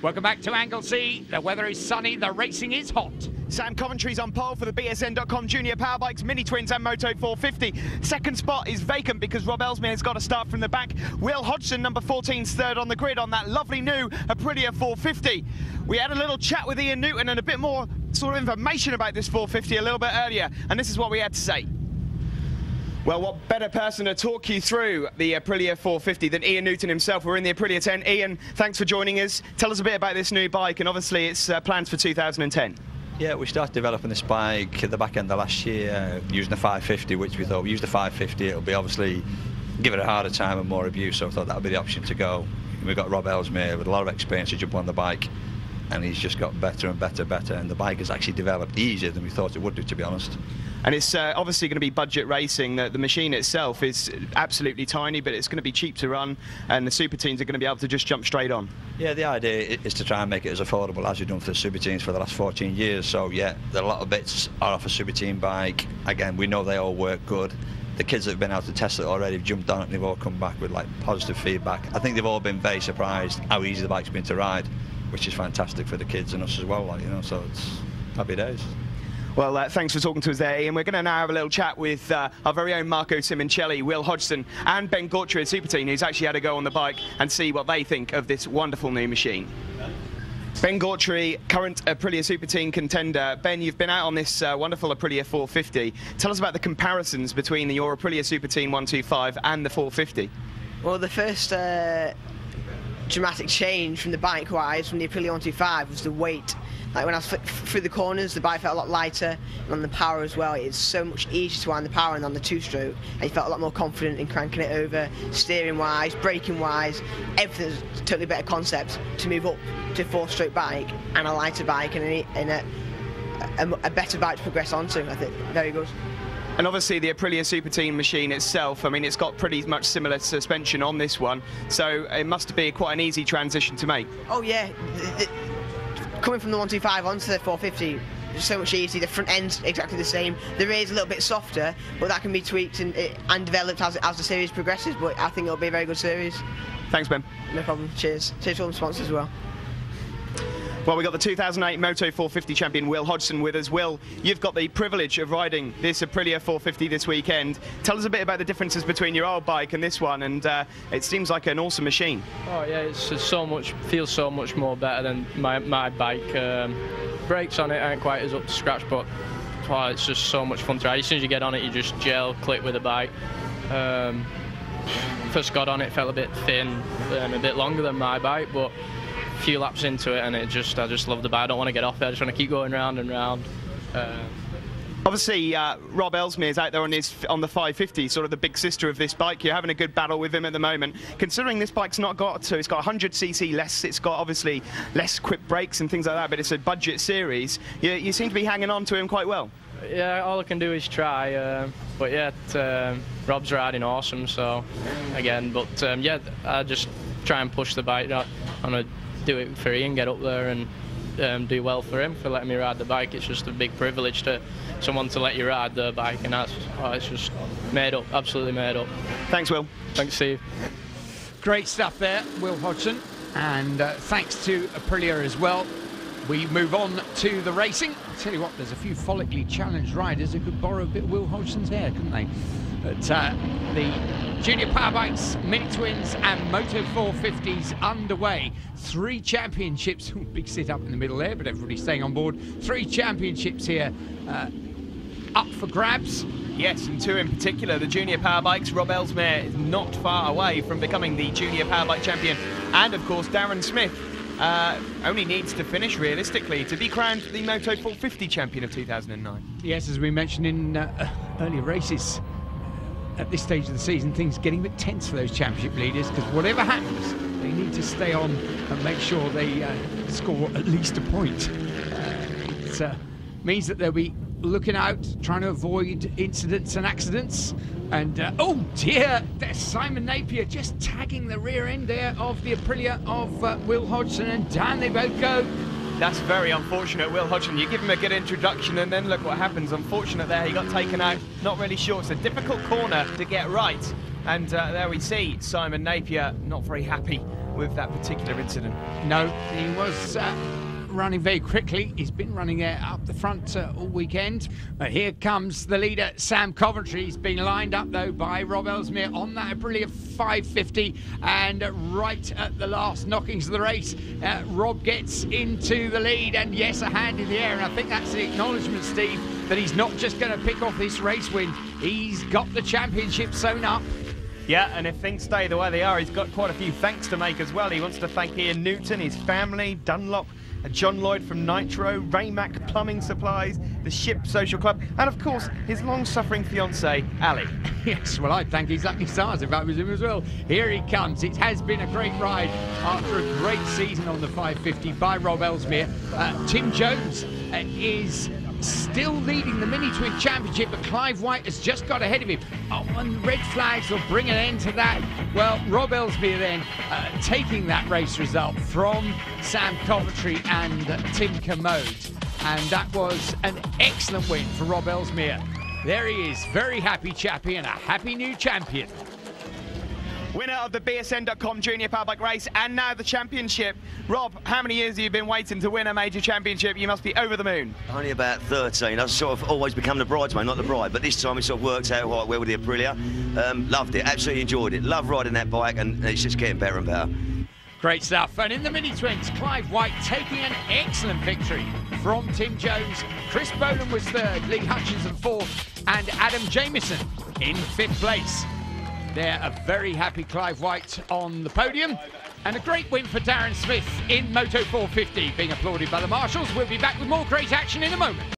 Welcome back to Anglesey. The weather is sunny, the racing is hot. Sam Coventry's on pole for the BSN.com Junior Powerbikes, Mini Twins and Moto 450. Second spot is vacant because Rob Ellesmere's got to start from the back. Will Hodgson, number 14's third on the grid on that lovely new Aprilia 450. We had a little chat with Ian Newton and a bit more sort of information about this 450 a little bit earlier, and this is what we had to say. Well, what better person to talk you through the Aprilia 450 than Ian Newton himself? We're in the Aprilia 10. Ian, thanks for joining us. Tell us a bit about this new bike and obviously its plans for 2010. Yeah, we started developing this bike at the back end of last year using the 550, which we thought we use the 550, it'll be obviously give it a harder time and more abuse, so I thought that would be the option to go. We've got Rob Ellesmere with a lot of experience to jump on the bike, and he's just got better and better, and the bike has actually developed easier than we thought it would do, to be honest. And it's obviously going to be budget racing. The machine itself is absolutely tiny, but it's going to be cheap to run, and the super teams are going to be able to just jump straight on. Yeah, the idea is to try and make it as affordable as we've done for the super teams for the last 14 years. So yeah, a lot of bits are off a super team bike. Again, we know they all work good. The kids that have been out to test it already have jumped on it and they've all come back with like positive feedback. I think they've all been very surprised how easy the bike's been to ride, which is fantastic for the kids and us as well, like, you know, so it's happy days. Well, thanks for talking to us there, Ian. We're going to now have a little chat with our very own Marco Simoncelli, Will Hodgson and Ben Gautry at Super Team, who's actually had a go on the bike, and see what they think of this wonderful new machine. Ben Gautry, current Aprilia Super Team contender. Ben, you've been out on this wonderful Aprilia 450. Tell us about the comparisons between your Aprilia Super Team 125 and the 450. Well, the first dramatic change from the bike-wise from the Aprilia 125 was the weight. Like when I was through the corners, the bike felt a lot lighter, and on the power as well, it's so much easier to wind the power in on the two-stroke, and you felt a lot more confident in cranking it over, steering-wise, braking-wise, everything's a totally better concept to move up to a four-stroke bike and a lighter bike and a better bike to progress onto. I think very good. And obviously the Aprilia Super Team machine itself, I mean, it's got pretty much similar suspension on this one, so it must be quite an easy transition to make. Oh yeah. Coming from the 125 onto the 450, it's so much easier. The front end's exactly the same. The rear is a little bit softer, but that can be tweaked and developed as the series progresses. But I think it'll be a very good series. Thanks, Ben. No problem. Cheers. Cheers to all the sponsors as well. Well, we've got the 2008 Moto 450 champion Will Hodgson with us. Will, you've got the privilege of riding this Aprilia 450 this weekend. Tell us a bit about the differences between your old bike and this one, and it seems like an awesome machine. Oh yeah, it's so much, feels so much more better than my bike. Brakes on it aren't quite as up to scratch, but wow, it's just so much fun to ride. As soon as you get on it, you just gel, click with the bike. First got on it, felt a bit thin and a bit longer than my bike, but a few laps into it, and I just love the bike. I don't want to get off it. I just want to keep going round and round. Obviously, Rob Ellesmere is out there on the 550, sort of the big sister of this bike. You're having a good battle with him at the moment. Considering this bike's not got, so it's got 100cc less, it's got obviously less quick brakes and things like that, but it's a budget series. You seem to be hanging on to him quite well. Yeah, all I can do is try, but yeah, Rob's riding awesome, so again, but yeah, I just try and push the bike. I want to do it for Ian, get up there and do well for him for letting me ride the bike. It's just a big privilege to someone to let you ride the bike, and that's it's just made up, absolutely made up. Thanks, Will. Thanks, Steve. Great stuff there, Will Hodgson, and thanks to Aprilia as well. We move on to the racing. I tell you what, there's a few follically challenged riders who could borrow a bit of Will Hodgson's hair, couldn't they? But the Junior Powerbikes, Mini Twins and Moto 450s underway. 3 championships, big sit up in the middle there, but everybody's staying on board. 3 championships here up for grabs. Yes, and 2 in particular, the Junior Powerbikes. Rob Ellesmere is not far away from becoming the Junior Powerbike champion. And of course, Darren Smith only needs to finish realistically to be crowned the Moto 450 champion of 2009. Yes, as we mentioned in earlier races, at this stage of the season, things are getting a bit tense for those championship leaders, because whatever happens, they need to stay on and make sure they score at least a point. It means that they'll be looking out, trying to avoid incidents and accidents. And oh dear, there's Simon Napier just tagging the rear end there of the Aprilia of Will Hodgson, and down they both go. That's very unfortunate, Will Hodgson. You give him a good introduction and then look what happens. Unfortunate there, he got taken out. Not really sure. It's a difficult corner to get right. And there we see Simon Napier not very happy with that particular incident. No, he was running very quickly. He's been running up the front all weekend. Here comes the leader, Sam Coventry. He's been lined up, though, by Rob Ellesmere on that Aprilia 550. And right at the last knockings of the race, Rob gets into the lead. And yes, a hand in the air. And I think that's the acknowledgement, Steve, that he's not just going to pick off this race win. He's got the championship sewn up. Yeah, and if things stay the way they are, he's got quite a few thanks to make as well. He wants to thank Ian Newton, his family, Dunlop, John Lloyd from Nitro, Raymac Plumbing Supplies, the Ship Social Club, and of course his long-suffering fiancée, Ali. Yes, well, I'd thank his lucky stars if that was him as well. Here he comes. It has been a great ride after a great season on the 550 by Rob Ellesmere. Tim Jones is still leading the Mini Twin Championship, but Clive White has just got ahead of him. Oh, and the red flags will bring an end to that. Well, Rob Ellesmere then taking that race result from Sam Coventry and Tim Commode. And that was an excellent win for Rob Ellesmere. There he is, very happy chappy and a happy new champion. Winner of the BSN.com Junior Powerbike race and now the championship. Rob, how many years have you been waiting to win a major championship? You must be over the moon. Only about 13. I've sort of always become the bridesmaid, not the bride, but this time it sort of worked out quite well with the Aprilia. Loved it, absolutely enjoyed it. Love riding that bike, and it's just getting better and better. Great stuff. And in the Mini Twins, Clive White taking an excellent victory from Tim Jones. Chris Boland was third, Lee Hutchinson fourth, and Adam Jamieson in fifth place. There, a very happy Clive White on the podium. And a great win for Darren Smith in Moto 450, being applauded by the marshals. We'll be back with more great action in a moment.